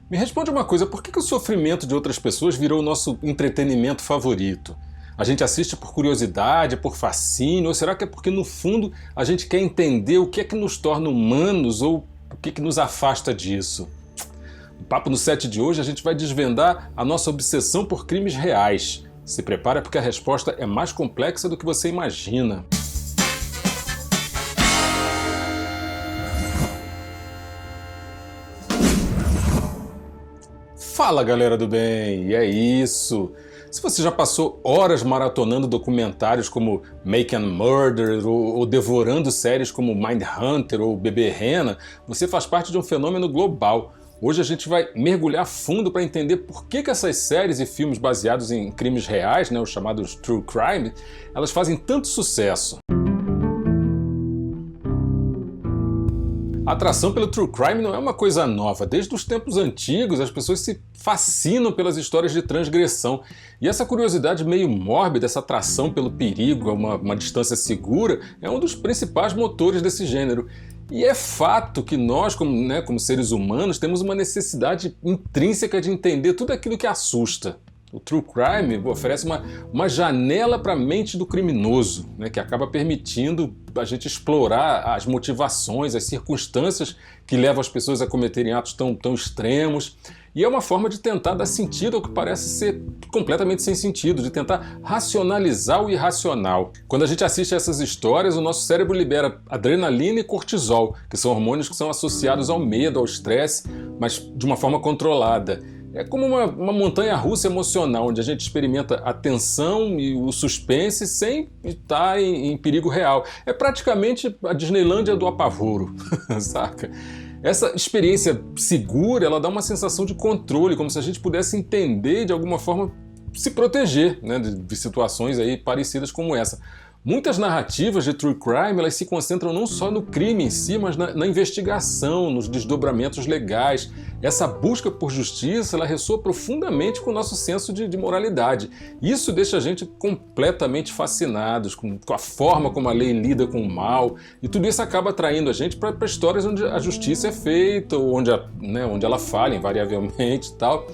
Me responde uma coisa, por que o sofrimento de outras pessoas virou o nosso entretenimento favorito? A gente assiste por curiosidade, por fascínio, ou será que é porque no fundo a gente quer entender o que é que nos torna humanos ou o que é que nos afasta disso? No Papo no Set de hoje a gente vai desvendar a nossa obsessão por crimes reais. Se prepara porque a resposta é mais complexa do que você imagina. Fala galera do bem, e é isso! Se você já passou horas maratonando documentários como Making a Murderer ou devorando séries como Mindhunter ou Bebê Rena, você faz parte de um fenômeno global. Hoje a gente vai mergulhar fundo para entender por que essas séries e filmes baseados em crimes reais, os chamados True Crime, elas fazem tanto sucesso. A atração pelo True Crime não é uma coisa nova. Desde os tempos antigos, as pessoas se fascinam pelas histórias de transgressão. E essa curiosidade meio mórbida, essa atração pelo perigo a uma distância segura, é um dos principais motores desse gênero. E é fato que nós, como seres humanos, temos uma necessidade intrínseca de entender tudo aquilo que assusta. O True Crime oferece uma janela para a mente do criminoso, que acaba permitindo a gente explorar as motivações, as circunstâncias que levam as pessoas a cometerem atos tão extremos. E é uma forma de tentar dar sentido ao que parece ser completamente sem sentido, de tentar racionalizar o irracional. Quando a gente assiste a essas histórias, o nosso cérebro libera adrenalina e cortisol, que são hormônios que são associados ao medo, ao estresse, mas de uma forma controlada. É como uma montanha-russa emocional, onde a gente experimenta a tensão e o suspense sem estar em perigo real. É praticamente a Disneylândia do apavoro, saca? Essa experiência segura, ela dá uma sensação de controle, como se a gente pudesse entender e de alguma forma se proteger, de situações aí parecidas como essa. Muitas narrativas de True Crime elas se concentram não só no crime em si, mas na investigação, nos desdobramentos legais. Essa busca por justiça ela ressoa profundamente com o nosso senso de moralidade. Isso deixa a gente completamente fascinados com a forma como a lei lida com o mal, e tudo isso acaba atraindo a gente para histórias onde a justiça é feita, ou onde ela falha invariavelmente e tal.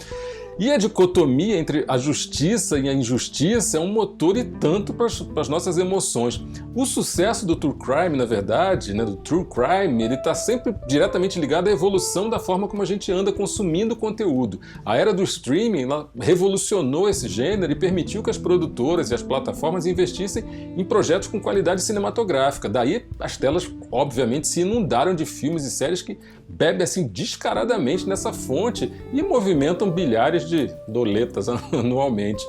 E a dicotomia entre a justiça e a injustiça é um motor e tanto para as nossas emoções. O sucesso do True Crime, na verdade, do True Crime, ele está sempre diretamente ligado à evolução da forma como a gente anda consumindo conteúdo. A era do streaming ela revolucionou esse gênero e permitiu que as produtoras e as plataformas investissem em projetos com qualidade cinematográfica. Daí as telas, obviamente, se inundaram de filmes e séries que bebem assim descaradamente nessa fonte e movimentam bilhares de doletas anualmente.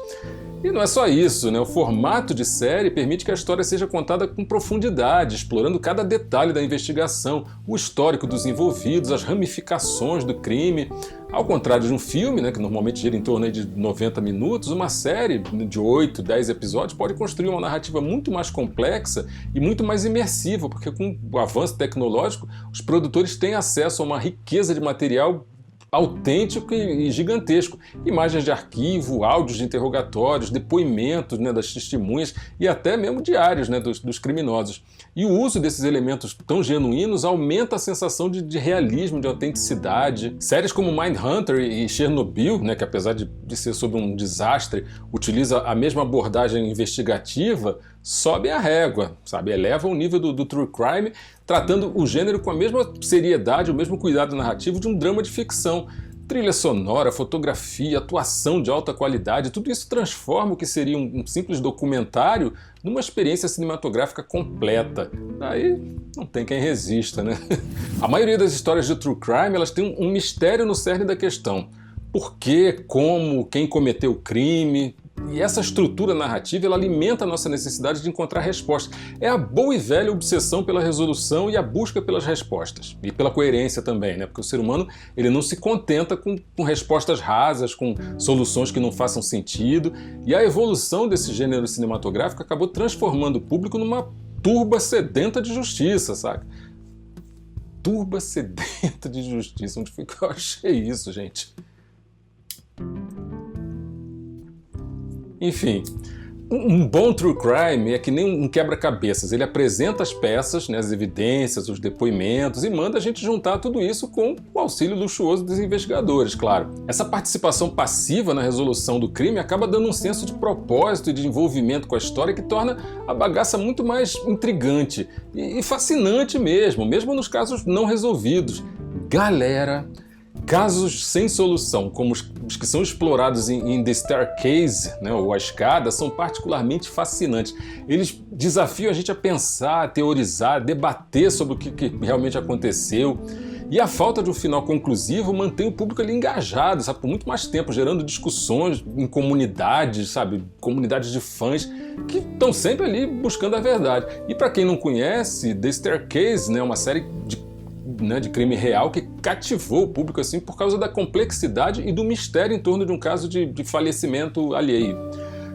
E não é só isso, o formato de série permite que a história seja contada com profundidade, explorando cada detalhe da investigação, o histórico dos envolvidos, as ramificações do crime. Ao contrário de um filme, que normalmente gira em torno de 90 minutos, uma série de 8, 10 episódios pode construir uma narrativa muito mais complexa e muito mais imersiva, porque com o avanço tecnológico, os produtores têm acesso a uma riqueza de material autêntico e gigantesco. Imagens de arquivo, áudios de interrogatórios, depoimentos das testemunhas e até mesmo diários dos criminosos. E o uso desses elementos tão genuínos aumenta a sensação de realismo, de autenticidade. Séries como Mindhunter e Chernobyl, que apesar de ser sobre um desastre, utiliza a mesma abordagem investigativa, sobem a régua, eleva o nível do True Crime, tratando o gênero com a mesma seriedade, o mesmo cuidado narrativo de um drama de ficção. Trilha sonora, fotografia, atuação de alta qualidade, tudo isso transforma o que seria um simples documentário numa experiência cinematográfica completa. Daí não tem quem resista, A maioria das histórias de True Crime elas têm um mistério no cerne da questão. Por quê, como, quem cometeu o crime? E essa estrutura narrativa ela alimenta a nossa necessidade de encontrar respostas. É a boa e velha obsessão pela resolução e a busca pelas respostas. E pela coerência também, porque o ser humano ele não se contenta com respostas rasas, com soluções que não façam sentido. E a evolução desse gênero cinematográfico acabou transformando o público numa turba sedenta de justiça, saca? Turba sedenta de justiça. Onde foi que eu achei isso, gente? Enfim, Um bom true crime é que nem um quebra-cabeças. Ele apresenta as peças, né, as evidências, os depoimentos e manda a gente juntar tudo isso com o auxílio luxuoso dos investigadores, claro. Essa participação passiva na resolução do crime acaba dando um senso de propósito e de envolvimento com a história que torna a bagaça muito mais intrigante e fascinante mesmo nos casos não resolvidos. Galera, casos sem solução, como os que são explorados em The Staircase, né, ou A Escada, são particularmente fascinantes. Eles desafiam a gente a pensar, a teorizar, debater sobre o que realmente aconteceu. E a falta de um final conclusivo mantém o público ali engajado, sabe, por muito mais tempo, gerando discussões em comunidades, sabe, comunidades de fãs que estão sempre ali buscando a verdade. E para quem não conhece, The Staircase, né, é uma série de crime real que cativou o público assim por causa da complexidade e do mistério em torno de um caso de falecimento alheio.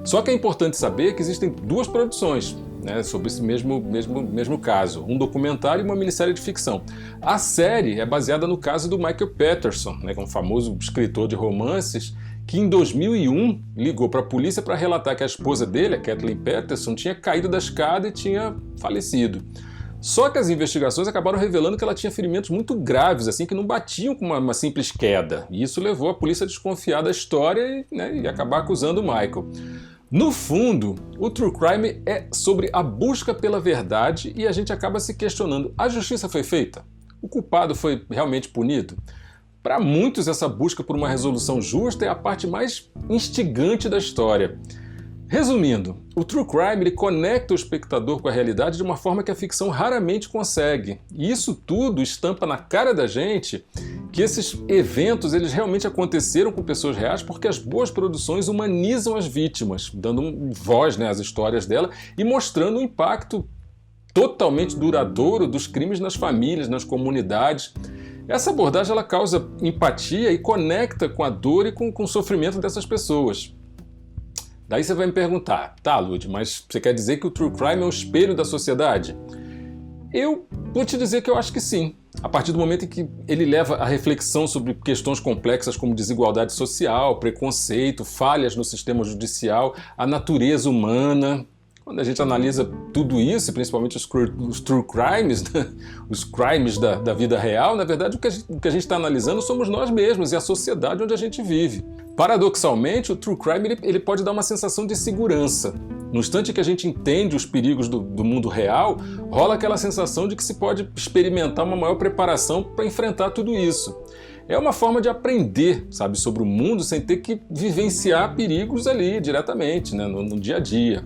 Só que é importante saber que existem duas produções, né, sobre esse mesmo caso, um documentário e uma minissérie de ficção. A série é baseada no caso do Michael Patterson, né, que é um famoso escritor de romances, que em 2001 ligou para a polícia para relatar que a esposa dele, a Kathleen Patterson, tinha caído da escada e tinha falecido. Só que as investigações acabaram revelando que ela tinha ferimentos muito graves, assim, que não batiam com uma simples queda. E isso levou a polícia a desconfiar da história e acabar acusando o Michael. No fundo, o True Crime é sobre a busca pela verdade e a gente acaba se questionando: a justiça foi feita? O culpado foi realmente punido? Para muitos, essa busca por uma resolução justa é a parte mais instigante da história. Resumindo, o True Crime ele conecta o espectador com a realidade de uma forma que a ficção raramente consegue. E isso tudo estampa na cara da gente que esses eventos eles realmente aconteceram com pessoas reais, porque as boas produções humanizam as vítimas, dando voz, né, às histórias dela e mostrando o impacto totalmente duradouro dos crimes nas famílias, nas comunidades. Essa abordagem ela causa empatia e conecta com a dor e com o sofrimento dessas pessoas. Daí você vai me perguntar: tá, Lud, mas você quer dizer que o True Crime é um espelho da sociedade? Eu vou te dizer que eu acho que sim. A partir do momento em que ele leva a reflexão sobre questões complexas como desigualdade social, preconceito, falhas no sistema judicial, a natureza humana. Quando a gente analisa tudo isso, e principalmente os true crimes, né? Os crimes da vida real, na verdade o que a gente está analisando somos nós mesmos e a sociedade onde a gente vive. Paradoxalmente, o true crime ele pode dar uma sensação de segurança. No instante que a gente entende os perigos do mundo real, rola aquela sensação de que se pode experimentar uma maior preparação para enfrentar tudo isso. É uma forma de aprender, sabe, sobre o mundo sem ter que vivenciar perigos ali diretamente, né, no dia a dia.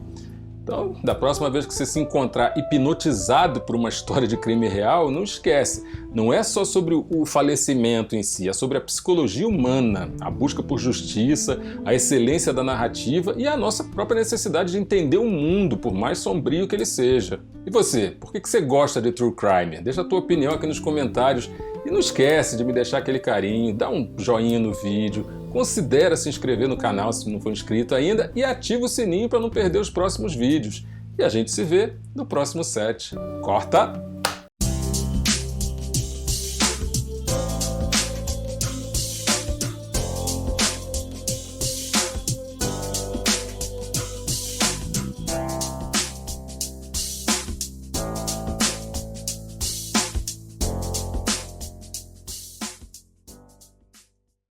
Então, da próxima vez que você se encontrar hipnotizado por uma história de crime real, não esquece, não é só sobre o falecimento em si, é sobre a psicologia humana, a busca por justiça, a excelência da narrativa e a nossa própria necessidade de entender o mundo, por mais sombrio que ele seja. E você, por que você gosta de True Crime? Deixa a tua opinião aqui nos comentários e não esquece de me deixar aquele carinho, dá um joinha no vídeo, considera se inscrever no canal se não for inscrito ainda e ativa o sininho para não perder os próximos vídeos. E a gente se vê no próximo set. Corta!